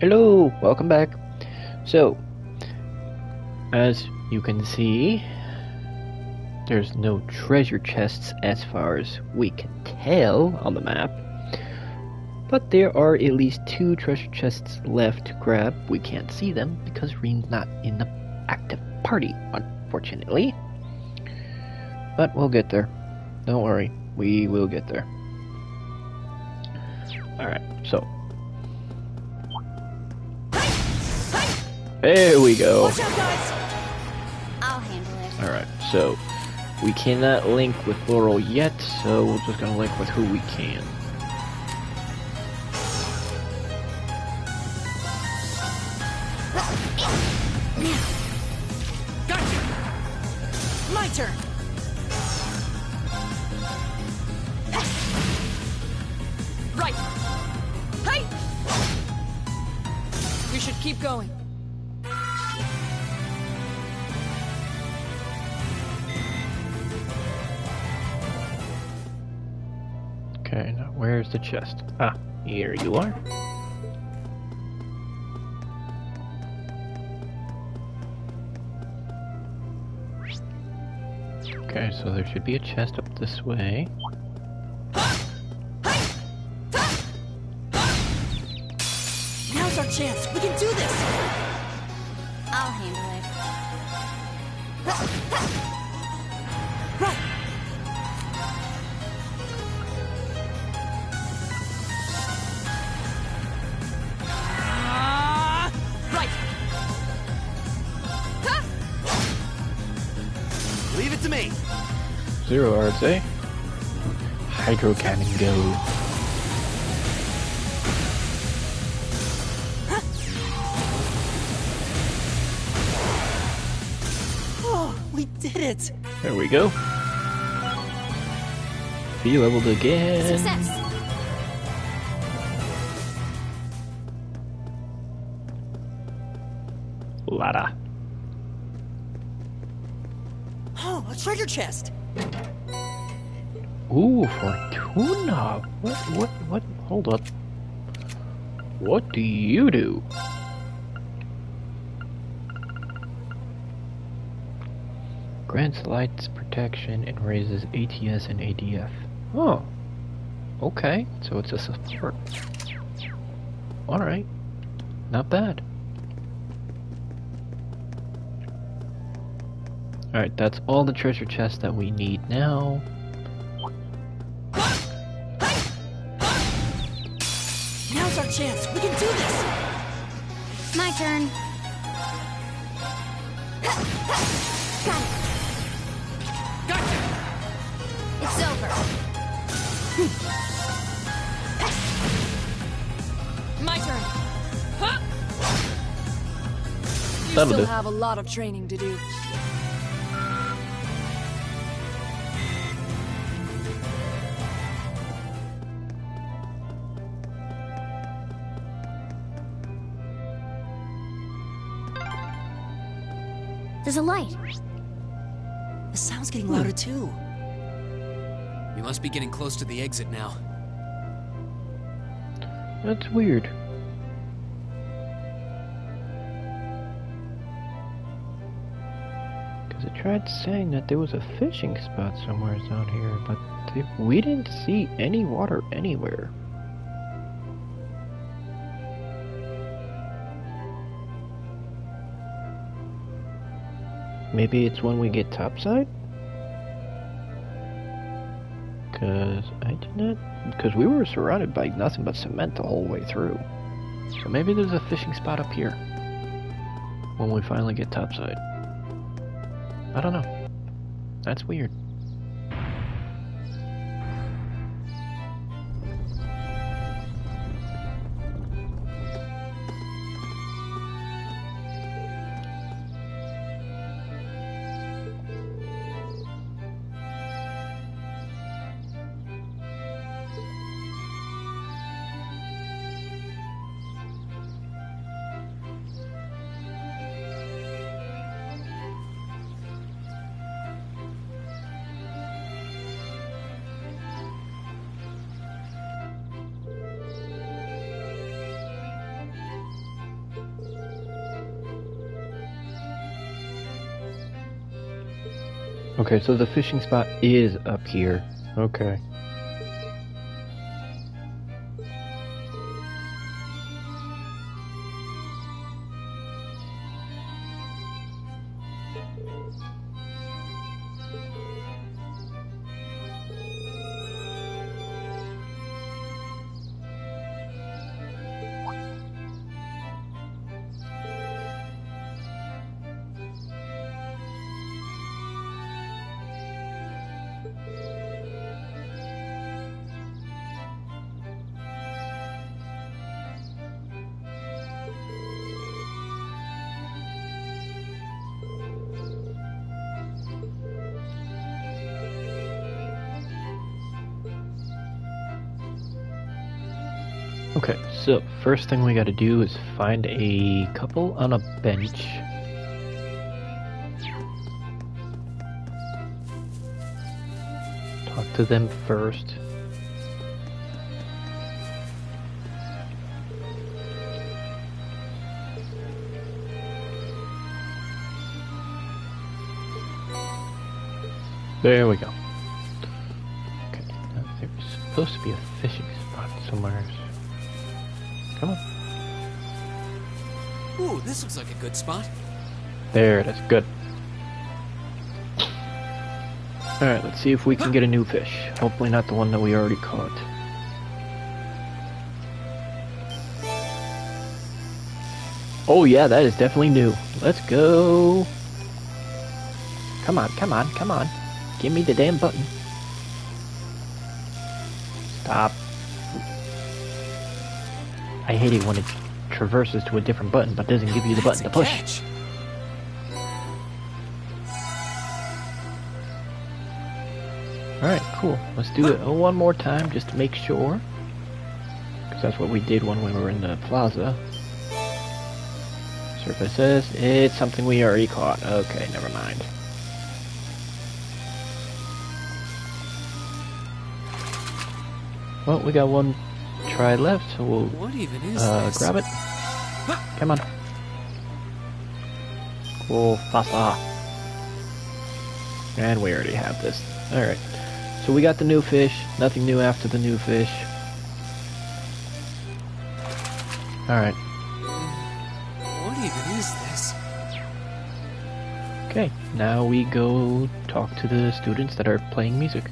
Hello, welcome back. So, as you can see, there's no treasure chests as far as we can tell on the map. But there are at least 2 treasure chests left to grab. We can't see them because Reem's not in the active party, unfortunately. But we'll get there. Don't worry, we will get there. Alright, so. There we go. Watch out, guys! I'll handle it. Alright, so we cannot link with Laurel yet, so we're just gonna link with who we can. Gotcha! My turn! Right! Hey! You should keep going. Okay, now where's the chest? Ah, here you are. Okay, so there should be a chest up this way. Now's our chance. We can do this. I'll handle it. Right. Right. Leave it to me. 0 I'd say. Hydro cannon go. Oh, we did it. There we go. Be leveled again. Success! Lada. Oh, a treasure chest. Ooh, Fortuna. What? Hold up. What do you do? Grants lights protection and raises ATS and ADF. Oh. Okay, so it's a support. Alright. Not bad. Alright, that's all the treasure chests that we need now. Now's our chance. We can do this. My turn. Got it. Gotcha. It's over. My turn. Huh? You That'll still do. have a lot of training to do. There's a light. The sound's getting louder too. We must be getting close to the exit now. That's weird. Because I tried saying that there was a fishing spot somewhere down here, but we didn't see any water anywhere. Maybe it's when we get topside? Because we were surrounded by nothing but cement the whole way through. So maybe there's a fishing spot up here when we finally get topside. I don't know. That's weird. Okay, so the fishing spot is up here. Okay. Okay, so first thing we gotta do is find a couple on a bench. Talk to them first. There we go. Okay, now there's supposed to be a fishing spot somewhere. Come on. Ooh, this looks like a good spot. There it is. Good. Alright, let's see if we can get a new fish. Hopefully not the one that we already caught. Oh yeah, that is definitely new. Let's go. Come on, come on, come on. Give me the damn button. Stop. I hate it when it traverses to a different button but doesn't give you the button to push. Catch. Alright, cool. Let's do it one more time just to make sure. Because that's what we did when we were in the plaza. Surface says it's something we already caught. Okay, never mind. Well, we got one try left, so we'll What even is this? grab it. Come on. Cool, fasa. And we already have this. Alright. So we got the new fish. Nothing new after the new fish. Alright. What even is this? Okay, now we go talk to the students that are playing music.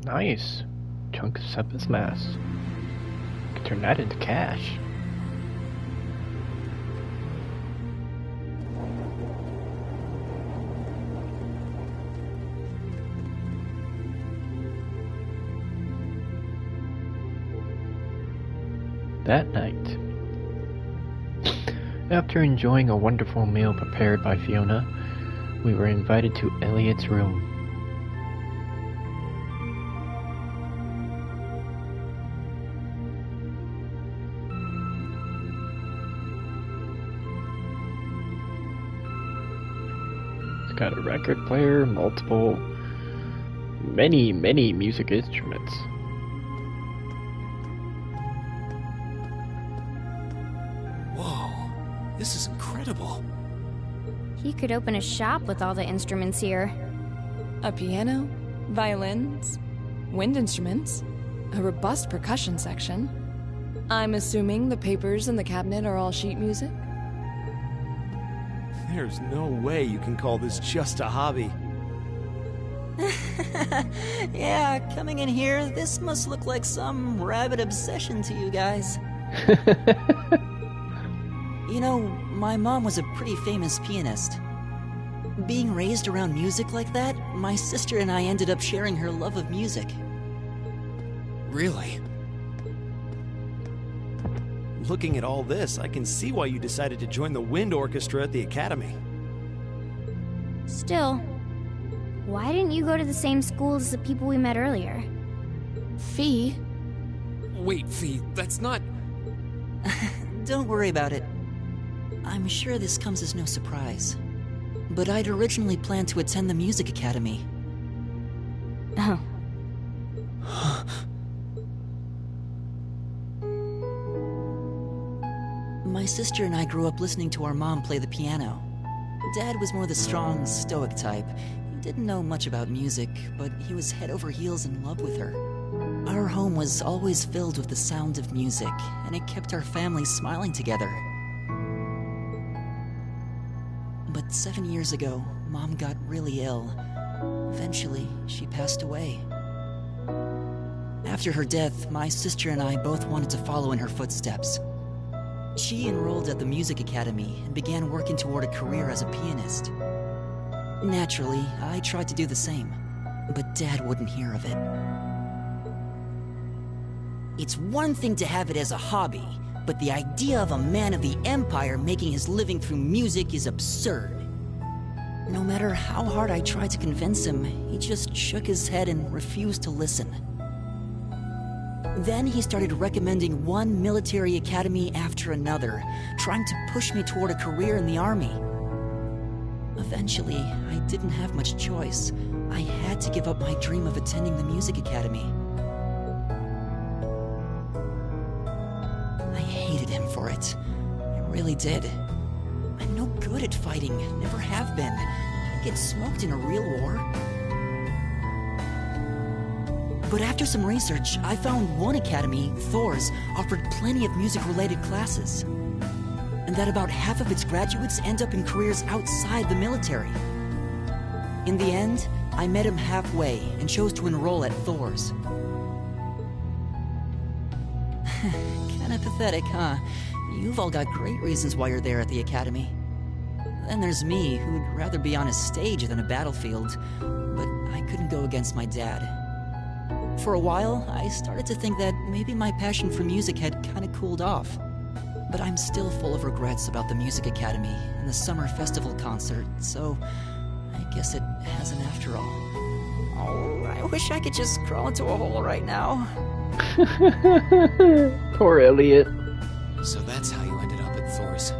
Nice. Chunk of Seppa's mass. Can turn that into cash. That night, after enjoying a wonderful meal prepared by Fiona, we were invited to Elliot's room. It's got a record player, many music instruments. This is incredible. He could open a shop with all the instruments here. A piano, violins, wind instruments, a robust percussion section. I'm assuming the papers in the cabinet are all sheet music? There's no way you can call this just a hobby. Yeah, coming in here, this must look like some rabid obsession to you guys. You know, my mom was a pretty famous pianist. Being raised around music like that, my sister and I ended up sharing her love of music. Really? Looking at all this, I can see why you decided to join the wind orchestra at the academy. Still, why didn't you go to the same school as the people we met earlier? Fee? Wait, Fee, that's not... Don't worry about it. I'm sure this comes as no surprise. But I'd originally planned to attend the music academy. Oh. My sister and I grew up listening to our mom play the piano. Dad was more the strong, stoic type. He didn't know much about music, but he was head over heels in love with her. Our home was always filled with the sound of music, and it kept our family smiling together. But 7 years ago, Mom got really ill. Eventually, she passed away. After her death, my sister and I both wanted to follow in her footsteps. She enrolled at the music academy and began working toward a career as a pianist. Naturally, I tried to do the same, but Dad wouldn't hear of it. It's one thing to have it as a hobby, but the idea of a man of the Empire making his living through music is absurd. No matter how hard I tried to convince him, he just shook his head and refused to listen. Then he started recommending one military academy after another, trying to push me toward a career in the army. Eventually, I didn't have much choice. I had to give up my dream of attending the music academy. I hated him for it. I really did. I'm no good at fighting, never have been. I'd get smoked in a real war. But after some research, I found one academy, Thor's, offered plenty of music-related classes. And that about half of its graduates end up in careers outside the military. In the end, I met him halfway and chose to enroll at Thor's. Kinda pathetic, huh? You've all got great reasons why you're there at the academy. Then there's me, who'd rather be on a stage than a battlefield, but I couldn't go against my dad. For a while, I started to think that maybe my passion for music had kinda cooled off. But I'm still full of regrets about the music academy and the summer festival concert, so I guess it hasn't after all. Oh, I wish I could just crawl into a hole right now. Poor Elliot. So that's how you ended up at Thor's.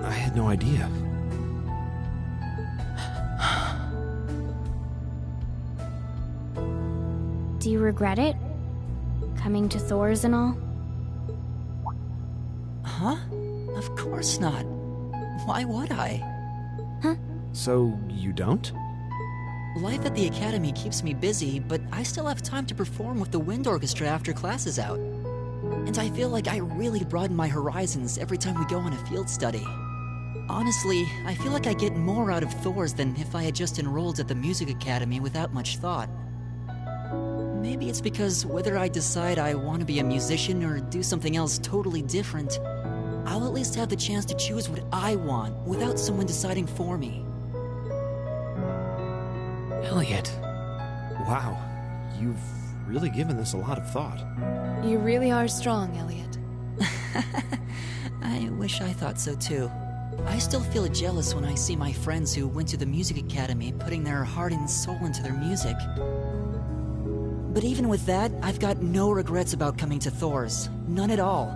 I had no idea. Do you regret it? Coming to Thor's and all? Huh? Of course not. Why would I? So, you don't? Life at the academy keeps me busy, but I still have time to perform with the wind orchestra after class is out. And I feel like I really broaden my horizons every time we go on a field study. Honestly, I feel like I get more out of Thor's than if I had just enrolled at the music academy without much thought. Maybe it's because whether I decide I want to be a musician or do something else totally different, I'll at least have the chance to choose what I want without someone deciding for me. Elliot. Wow, you've really given this a lot of thought. You really are strong, Elliot. I wish I thought so too. I still feel jealous when I see my friends who went to the music academy putting their heart and soul into their music. But even with that, I've got no regrets about coming to Thor's. None at all.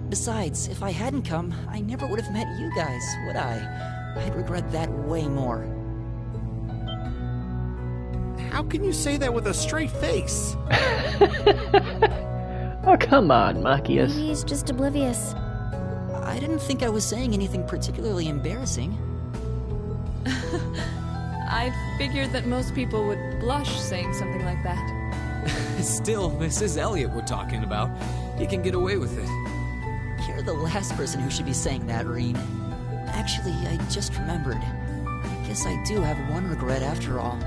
Besides, if I hadn't come, I never would have met you guys, would I? I'd regret that way more. How can you say that with a straight face? Oh, come on, Machias. Maybe he's just oblivious. I didn't think I was saying anything particularly embarrassing. I figured that most people would blush saying something like that. Still, this is Elliot we're talking about. He can get away with it. You're the last person who should be saying that, Reen. Actually, I just remembered. I guess I do have one regret after all.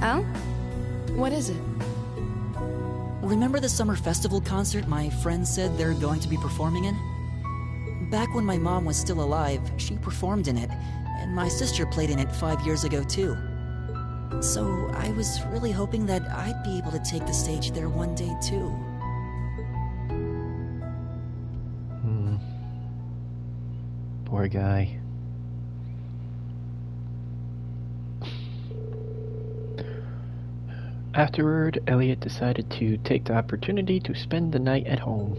Oh? What is it? Remember the summer festival concert my friends said they're going to be performing in? Back when my mom was still alive, she performed in it, and my sister played in it 5 years ago too. So I was really hoping that I'd be able to take the stage there one day too. Poor guy. Afterward, Elliot decided to take the opportunity to spend the night at home.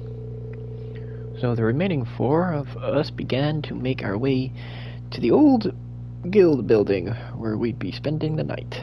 So the remaining four of us began to make our way to the old guild building where we'd be spending the night.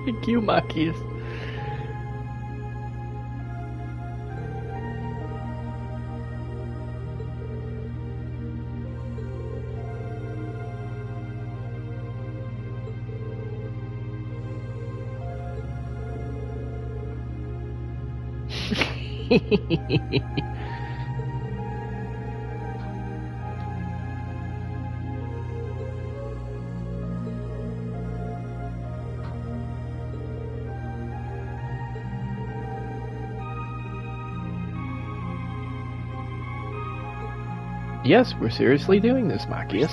Thank you, Machias. Yes, we're seriously doing this, Machias.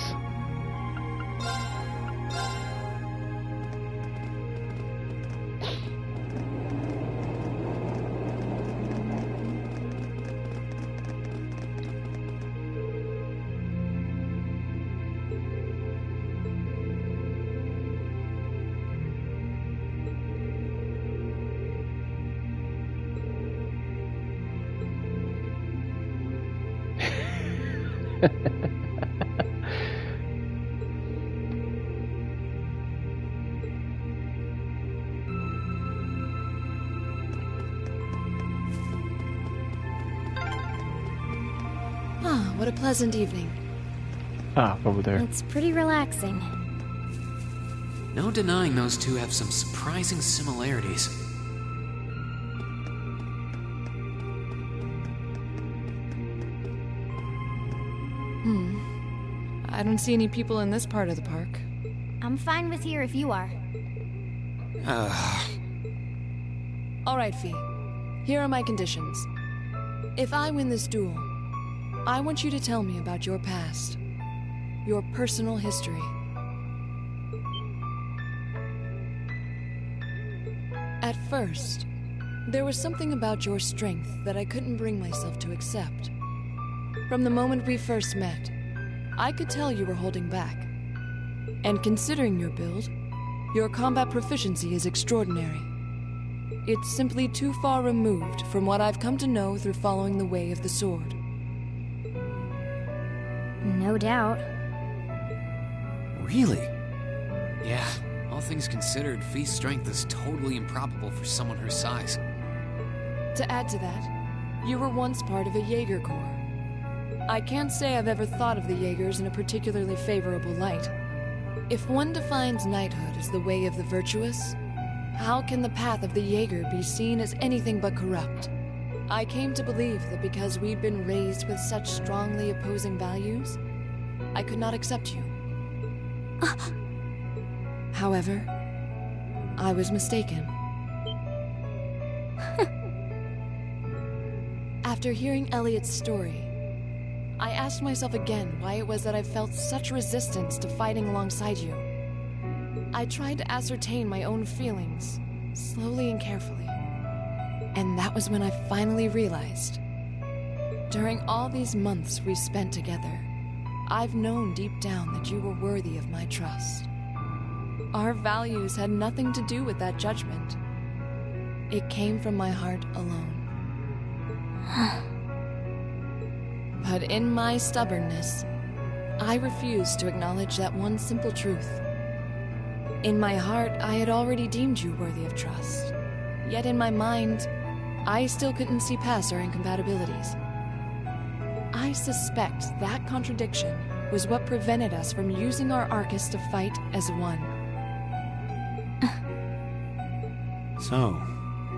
Ah, what a pleasant evening. Ah, over there. It's pretty relaxing. No denying those two have some surprising similarities. I don't see any people in this part of the park. I'm fine with here if you are. All right, Fee. Here are my conditions. If I win this duel, I want you to tell me about your past. Your personal history. At first, there was something about your strength that I couldn't bring myself to accept. From the moment we first met, I could tell you were holding back. And considering your build, your combat proficiency is extraordinary. It's simply too far removed from what I've come to know through following the way of the sword. No doubt. Really? Yeah, all things considered, Fee's strength is totally improbable for someone her size. To add to that, you were once part of a Jaeger Corps. I can't say I've ever thought of the Jaegers in a particularly favorable light. If one defines knighthood as the way of the virtuous, how can the path of the Jaeger be seen as anything but corrupt? I came to believe that because we'd been raised with such strongly opposing values, I could not accept you. However, I was mistaken. After hearing Elliot's story, I asked myself again why it was that I felt such resistance to fighting alongside you. I tried to ascertain my own feelings, slowly and carefully. And that was when I finally realized. During all these months we spent together, I've known deep down that you were worthy of my trust. Our values had nothing to do with that judgment. It came from my heart alone. But in my stubbornness, I refused to acknowledge that one simple truth. In my heart, I had already deemed you worthy of trust. Yet in my mind, I still couldn't see past our incompatibilities. I suspect that contradiction was what prevented us from using our Arcus to fight as one. So,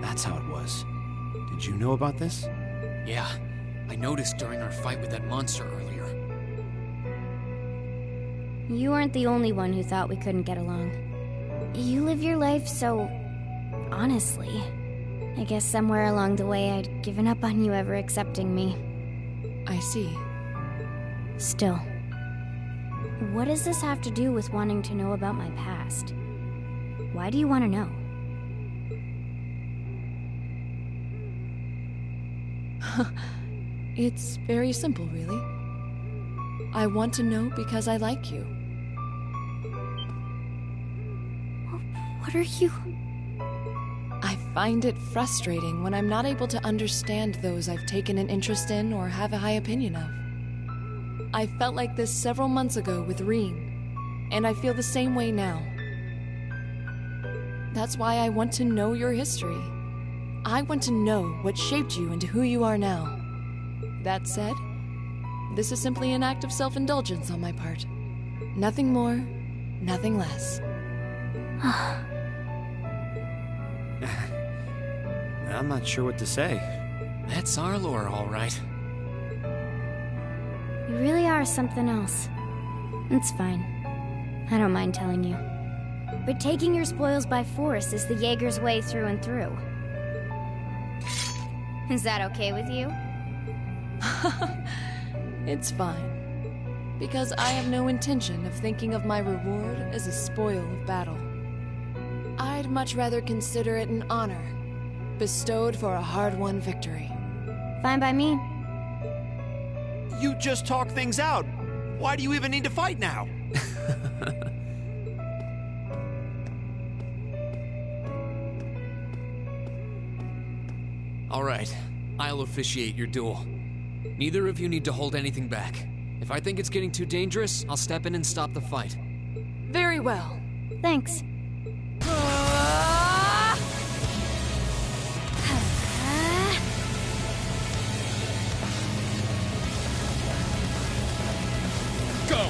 that's how it was. Did you know about this? Yeah, I noticed during our fight with that monster earlier. You weren't the only one who thought we couldn't get along. You live your life so honestly. I guess somewhere along the way I'd given up on you ever accepting me. I see. Still, what does this have to do with wanting to know about my past? Why do you want to know? It's very simple, really. I want to know because I like you. What are you... I find it frustrating when I'm not able to understand those I've taken an interest in or have a high opinion of. I felt like this several months ago with Rean, and I feel the same way now. That's why I want to know your history. I want to know what shaped you into who you are now. That said, this is simply an act of self-indulgence on my part. Nothing more, nothing less. I'm not sure what to say. That's our lore, all right. You really are something else. It's fine. I don't mind telling you. But taking your spoils by force is the Jaeger's way through and through. Is that okay with you? It's fine. because I have no intention of thinking of my reward as a spoil of battle. I'd much rather consider it an honor, bestowed for a hard-won victory. Fine by me. You just talk things out. Why do you even need to fight now? All right, I'll officiate your duel. Neither of you need to hold anything back. If I think it's getting too dangerous, I'll step in and stop the fight. Very well. Thanks. Go!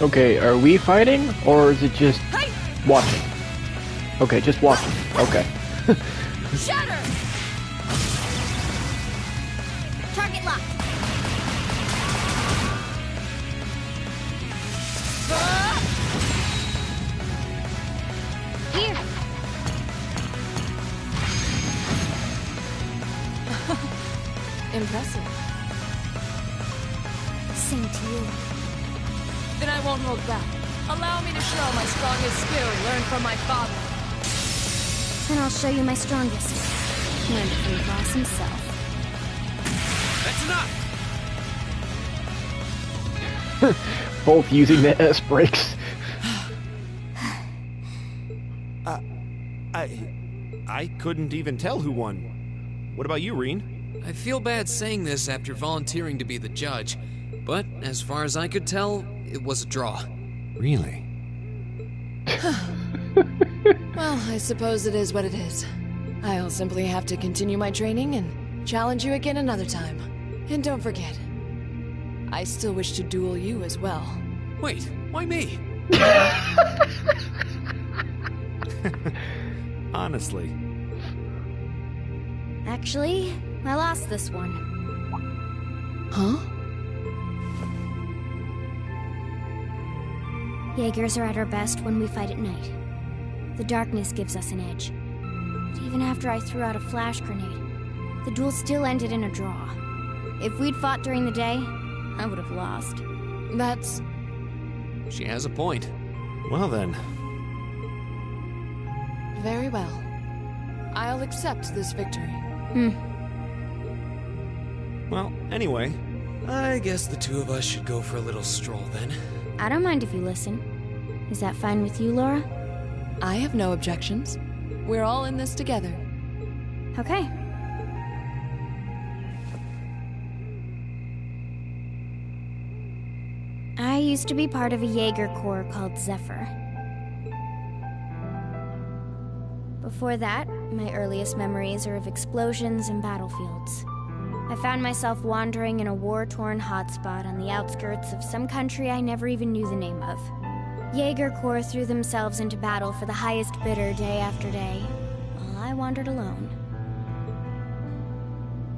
Okay, are we fighting, or is it just watching? Okay, just watching. Okay. Shatter! Target locked. Here. Impressive. Same to you. Then I won't hold back. Allow me to show my strongest skill learned from my father. Then I'll show you my strongest. Learned it from the boss himself. That's enough! Both using the S brakes. I couldn't even tell who won. What about you, Reen? I feel bad saying this after volunteering to be the judge, but as far as I could tell, it was a draw. Really? Well, I suppose it is what it is. I'll simply have to continue my training and challenge you again another time. And don't forget, I still wish to duel you as well. Wait, why me? Honestly. Actually, I lost this one. Huh? Jaegers are at our best when we fight at night. The darkness gives us an edge. But even after I threw out a flash grenade, the duel still ended in a draw. If we'd fought during the day, I would have lost. That's... She has a point. Well then. very well. I'll accept this victory. Well, anyway. I guess the two of us should go for a little stroll then. I don't mind if you listen. Is that fine with you, Laura? I have no objections. We're all in this together. Okay. I used to be part of a Jaeger Corps called Zephyr. Before that, my earliest memories are of explosions and battlefields. I found myself wandering in a war-torn hotspot on the outskirts of some country I never even knew the name of. Jaeger Corps threw themselves into battle for the highest bidder day after day, while I wandered alone.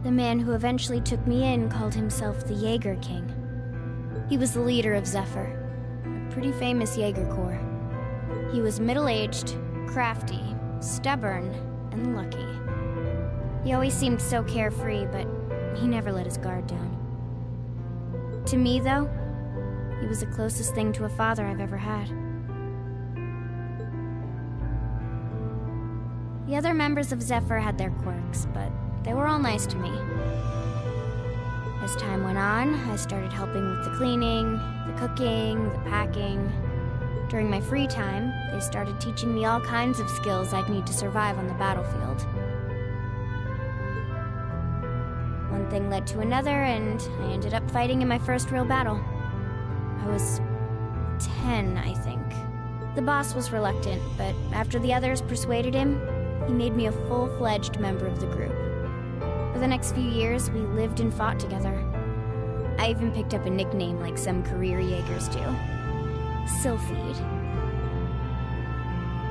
The man who eventually took me in called himself the Jaeger King. He was the leader of Zephyr, a pretty famous Jaeger Corps. He was middle-aged, crafty, stubborn, and lucky. He always seemed so carefree, but he never let his guard down. To me, though, he was the closest thing to a father I've ever had. The other members of Zephyr had their quirks, but they were all nice to me. As time went on, I started helping with the cleaning, the cooking, the packing. During my free time, they started teaching me all kinds of skills I'd need to survive on the battlefield. One thing led to another, and I ended up fighting in my first real battle. I was 10, I think. The boss was reluctant, but after the others persuaded him, he made me a full-fledged member of the group. For the next few years, we lived and fought together. I even picked up a nickname like some career Jaegers do. Sylphide.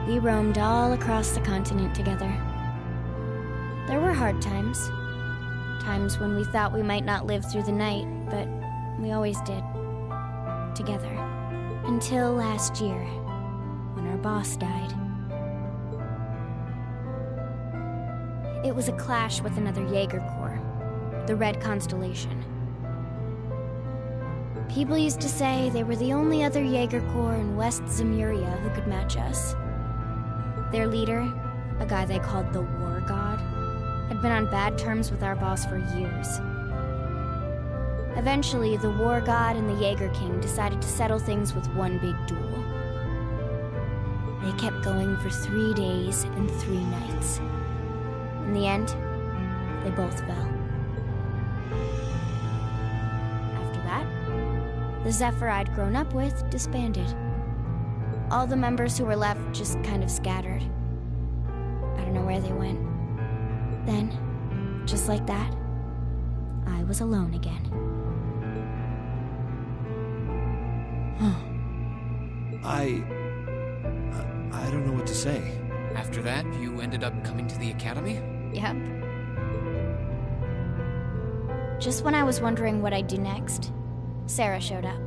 We roamed all across the continent together. There were hard times. Times when we thought we might not live through the night, but we always did. Together. Until last year, when our boss died. It was a clash with another Jaeger Corps. the Red Constellation. People used to say they were the only other Jaeger Corps in West Zemuria who could match us. Their leader, a guy they called the War God, had been on bad terms with our boss for years. Eventually, the War God and the Jaeger King decided to settle things with one big duel. They kept going for 3 days and 3 nights. In the end, they both fell. After that, the Zephyr I'd grown up with disbanded. All the members who were left just kind of scattered. I don't know where they went. Then, just like that, I was alone again. I don't know what to say. After that, you ended up coming to the academy? Yep. Just when I was wondering what I'd do next, Sarah showed up.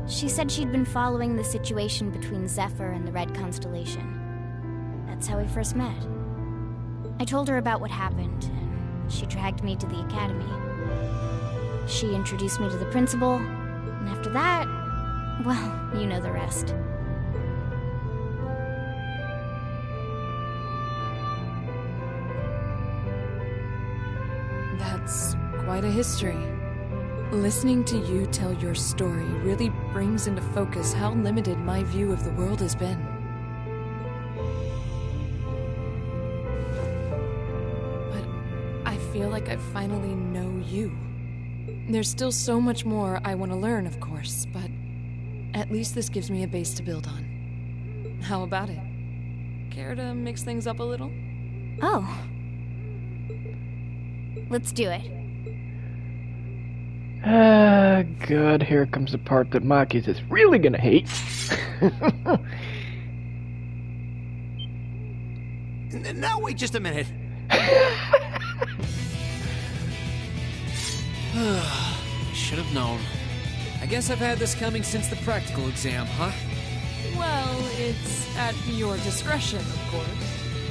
She said she'd been following the situation between Zephyr and the Red Constellation. That's how we first met. I told her about what happened, and she dragged me to the academy. She introduced me to the principal, and after that, well, you know the rest. That's quite a history. Listening to you tell your story really brings into focus how limited my view of the world has been. But I feel like I finally know you. There's still so much more I want to learn, of course, but at least this gives me a base to build on. How about it? Care to mix things up a little? Oh. Let's do it. Ah, God, here comes the part that Makis is really gonna hate. Now, wait just a minute. Should have known. I guess I've had this coming since the practical exam, huh? Well, it's at your discretion, of course.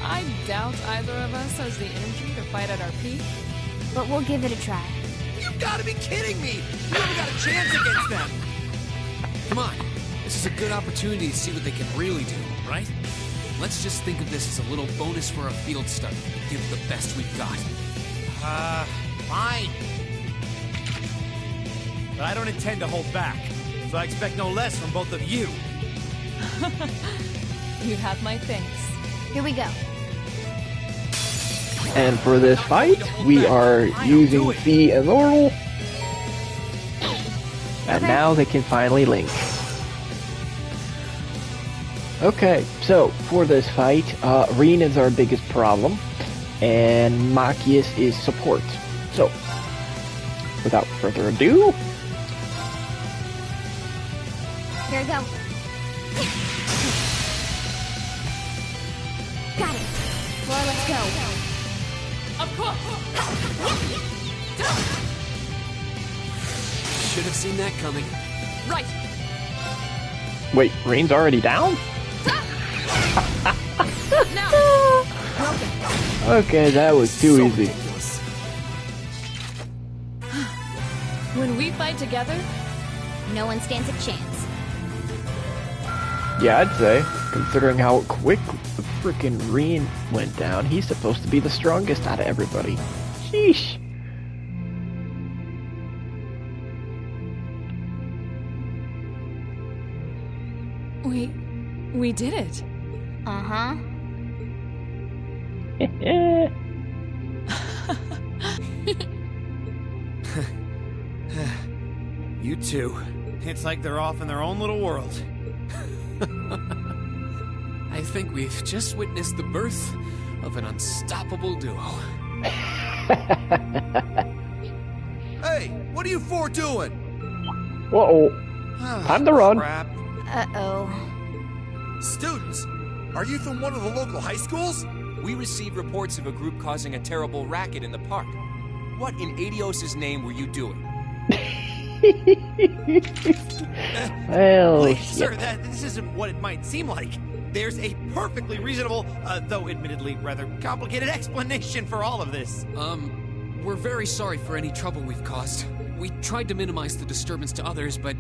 I doubt either of us has the energy to fight at our peak. But we'll give it a try. You've got to be kidding me! You haven't got a chance against them! Come on. This is a good opportunity to see what they can really do, right? Let's just think of this as a little bonus for our field study. Give it the best we've got. Fine. But I don't intend to hold back, so I expect no less from both of you. You have my thanks. Here we go. And for this fight, we are using Fee and Laurel. And now they can finally link. Okay, so for this fight, Reen is our biggest problem, and Machias is support. So, without further ado, Here we go. Got it. Laura, let's go. Of course! Should have seen that coming. Right! wait, Reen's already down? Now! Okay, that was too easy. When we fight together, No one stands a chance. Yeah, I'd say, considering how quick the frickin' Reen went down, he's supposed to be the strongest out of everybody. Sheesh. we did it. Uh-huh. You two. It's like they're off in their own little world. I think we've just witnessed the birth of an unstoppable duo. Hey, what are you four doing? Uh-oh. Time to run. Crap. Uh-oh. Students, are you from one of the local high schools? We received reports of a group causing a terrible racket in the park. What in Adios' name were you doing? Well, Please, sir, this isn't what it might seem like. There's a perfectly reasonable, though admittedly rather complicated explanation for all of this. We're very sorry for any trouble we've caused. We tried to minimize the disturbance to others, but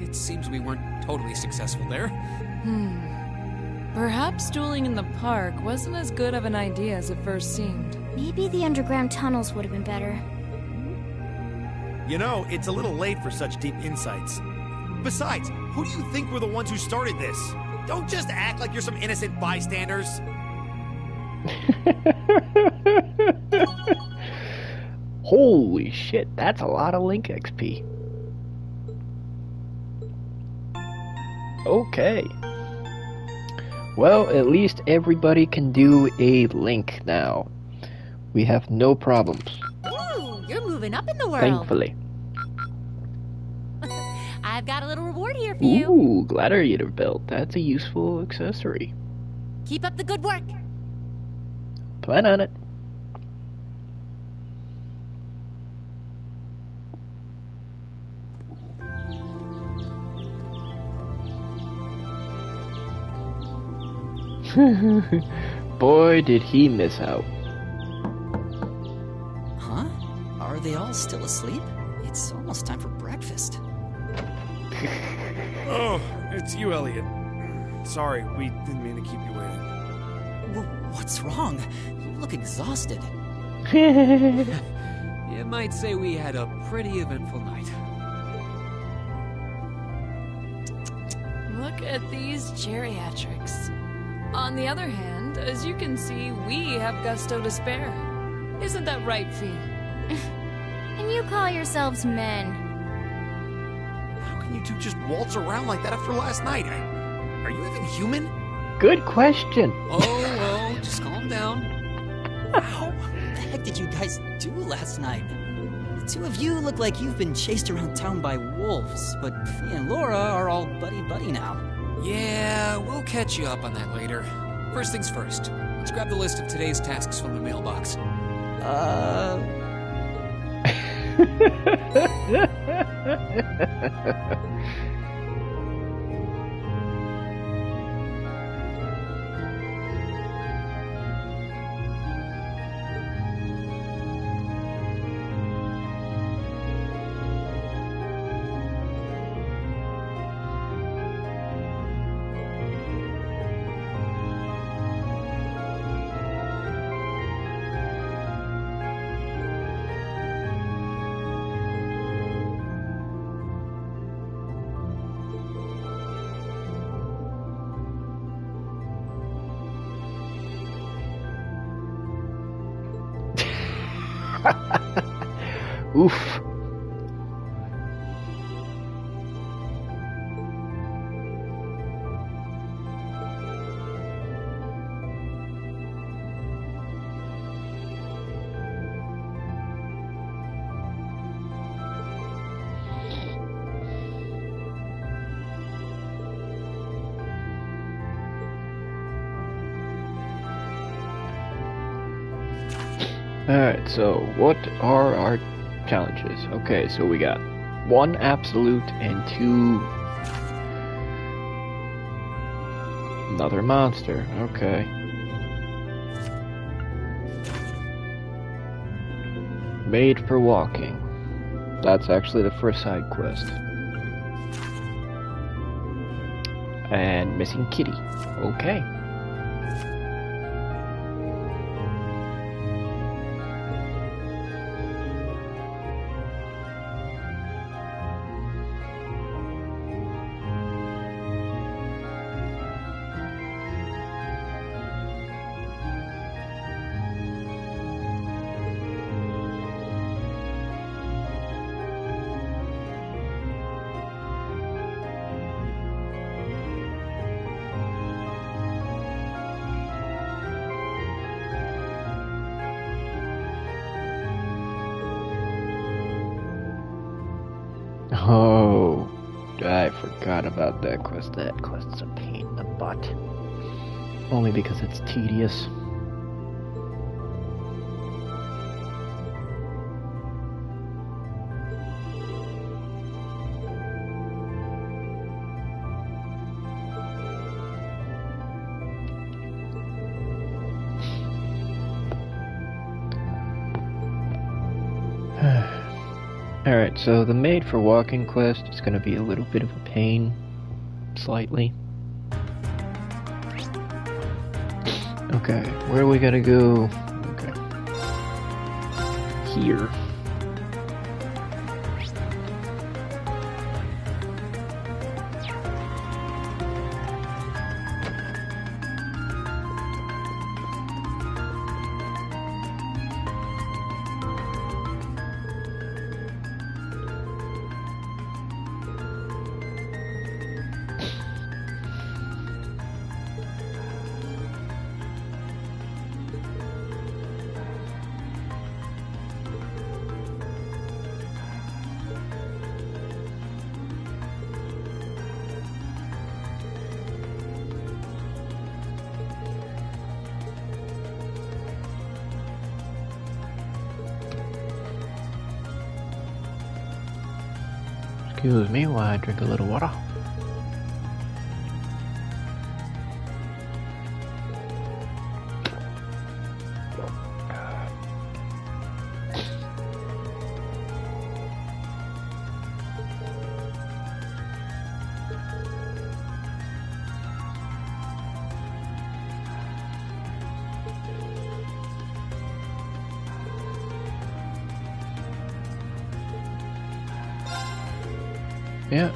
it seems we weren't totally successful there. Perhaps dueling in the park wasn't as good of an idea as it first seemed. Maybe the underground tunnels would have been better. You know, it's a little late for such deep insights. Besides, who do you think were the ones who started this? Don't just act like you're some innocent bystanders. Holy shit, that's a lot of Link XP. Okay. Well, at least everybody can do a Link now. We have no problems. Ooh, you're moving up in the world. Thankfully. I've got a little reward here for you. Ooh, gladiator belt. That's a useful accessory. Keep up the good work. Plan on it. Boy, did he miss out. Huh? Are they all still asleep? It's almost time for breakfast. Oh, it's you, Elliot. Sorry, we didn't mean to keep you waiting. What's wrong? You look exhausted. You might say we had a pretty eventful night. Look at these geriatrics. On the other hand, as you can see, we have gusto to spare. Isn't that right, Fee? And you call yourselves men. How can you two just waltz around like that after last night? Are you even human? Good question. Oh, just calm down. What the heck did you guys do last night? The two of you look like you've been chased around town by wolves, but Fee and Laura are all buddy-buddy now. Yeah, we'll catch you up on that later. First things first, let's grab the list of today's tasks from the mailbox. Oof. Alright, so what are our challenges? Okay, so we got 1 absolute and 2 another monster. Okay. Made for walking. That's actually the first side quest. And missing kitty. Okay. Oh, I forgot about that quest. That quest's a pain in the butt. Only because it's tedious. Alright, so the Made for Walking quest is going to be a little bit of a pain. Slightly. Okay, where do we gotta go? Okay. Here. Excuse me while I drink a little water. Yeah.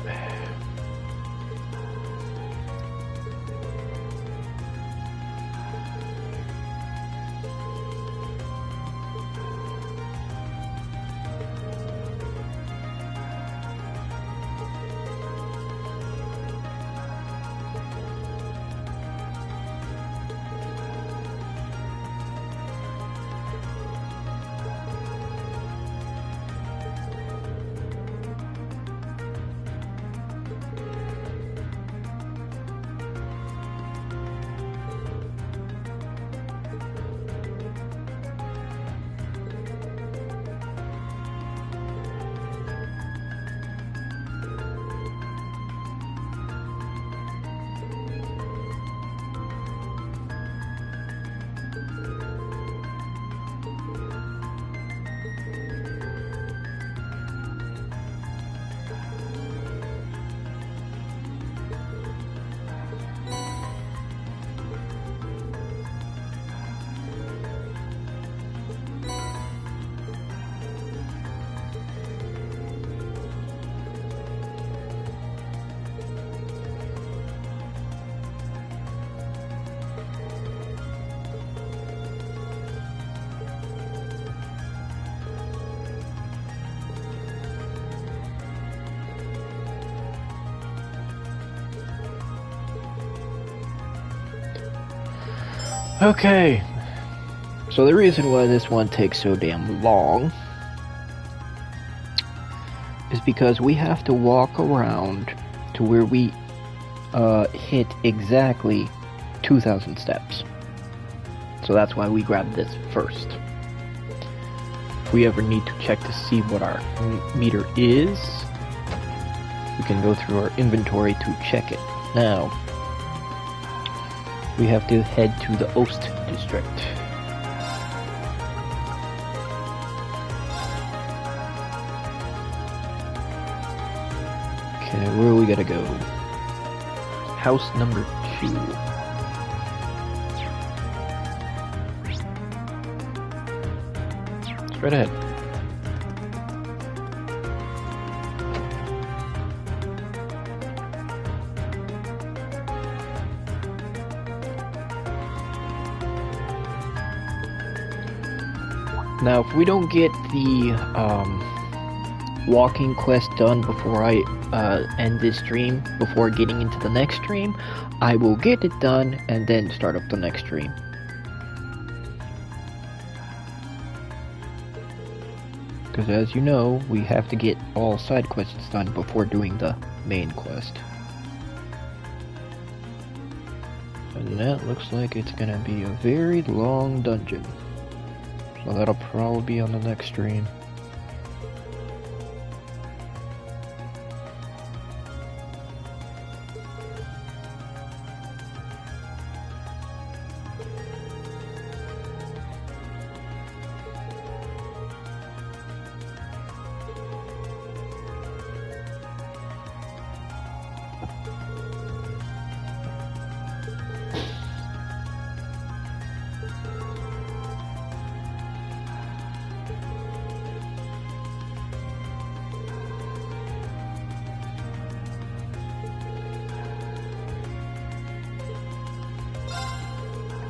Okay, so the reason why this one takes so damn long is because we have to walk around to where we hit exactly 2,000 steps. So that's why we grabbed this first. If we ever need to check to see what our meter is, we can go through our inventory to check it. Now, we have to head to the Ost district. Okay, where we gotta go? House number 2. Straight ahead. Now, if we don't get the walking quest done before I end this stream, before getting into the next stream, I will get it done and then start up the next stream. Because as you know, we have to get all side quests done before doing the main quest. And that looks like it's gonna be a very long dungeon. So that'll probably be on the next stream.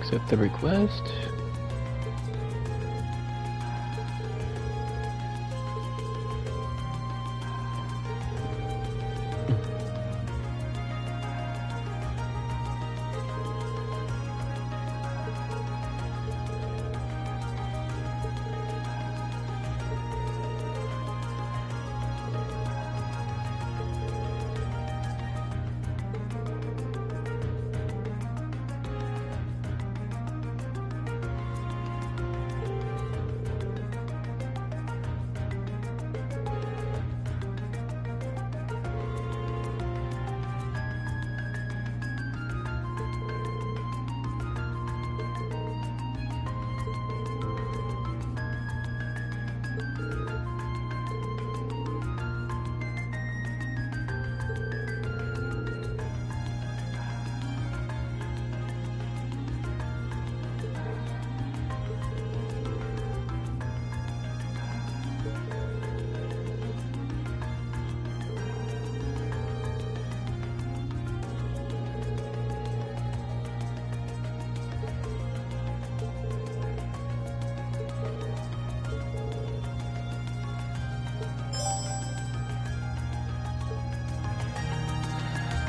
Accept the request.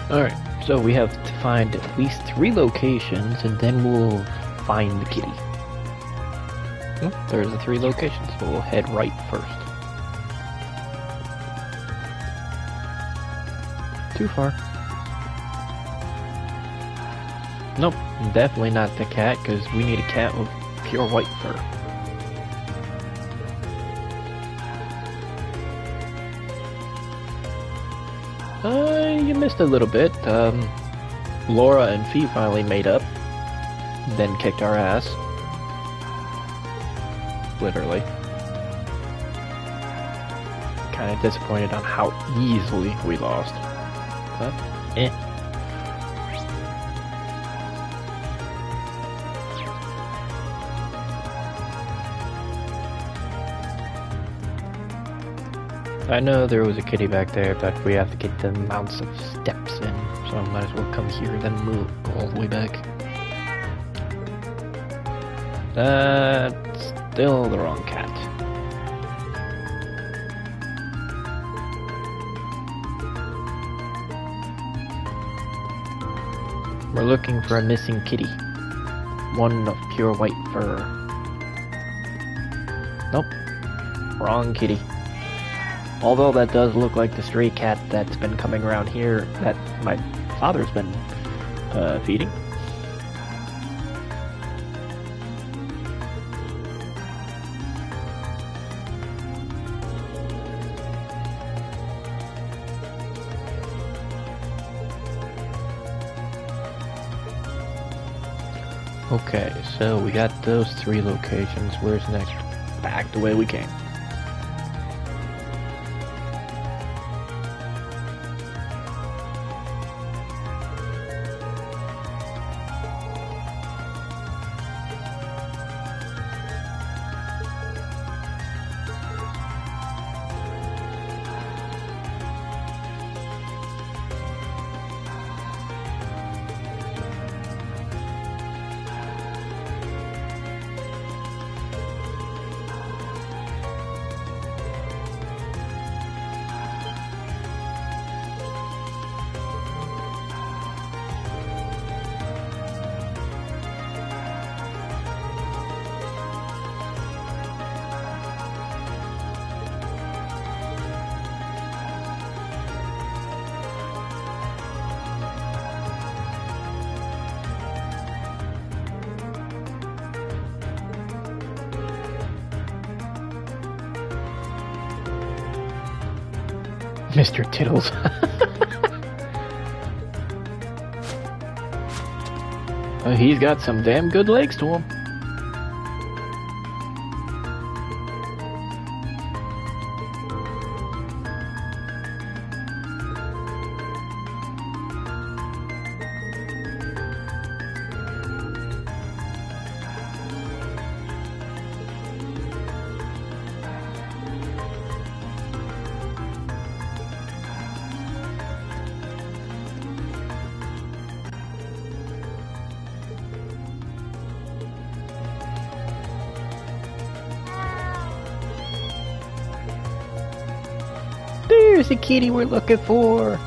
Alright, so we have to find at least 3 locations and then we'll find the kitty. There's the 3 locations, so we'll head right first. Too far. Nope, definitely not the cat, because we need a cat with pure white fur. You missed a little bit. Laura and Fee finally made up, then kicked our ass. Literally. Kinda disappointed on how easily we lost. But, eh. I know there was a kitty back there, but we have to get the amounts of steps in, so I might as well come here, then move all the way back. That's still the wrong cat. We're looking for a missing kitty. One of pure white fur. Nope. Wrong kitty. Although that does look like the stray cat that's been coming around here that my father's been feeding. Okay, so we got those 3 locations. Where's next? Back the way we came. Mr. Tittles. He's got some damn good legs to him. There's the kitty we're looking for.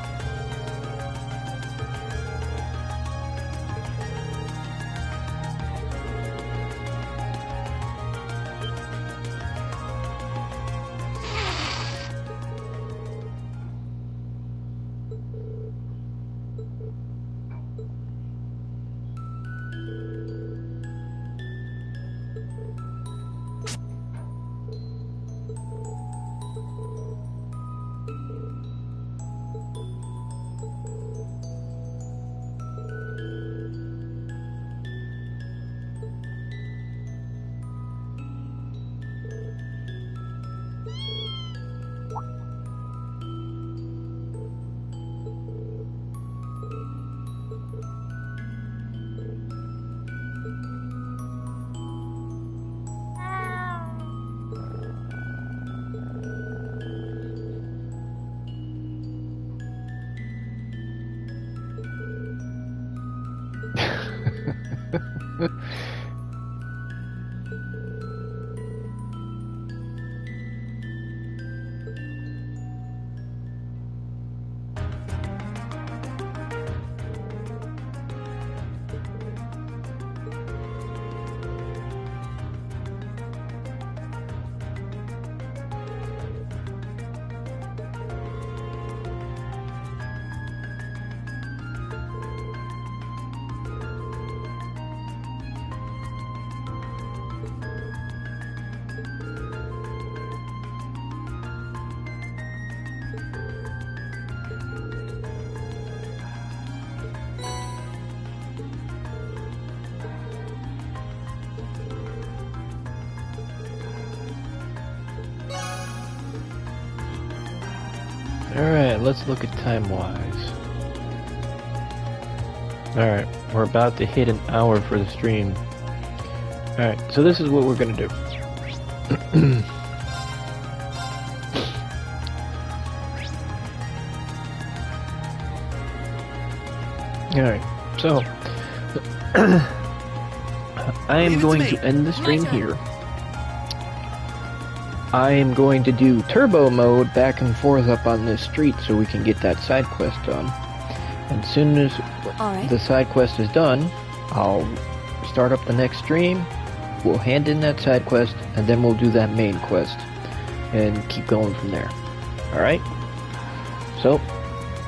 Alright, let's look at time-wise. Alright, we're about to hit an hour for the stream. Alright, so this is what we're gonna do. Alright, so I am going to end the stream here. I am going to do turbo mode back and forth up on this street so we can get that side quest done. And as soon as the side quest is done, I'll start up the next stream, we'll hand in that side quest, and then we'll do that main quest. And keep going from there. Alright? So,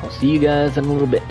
I'll see you guys in a little bit.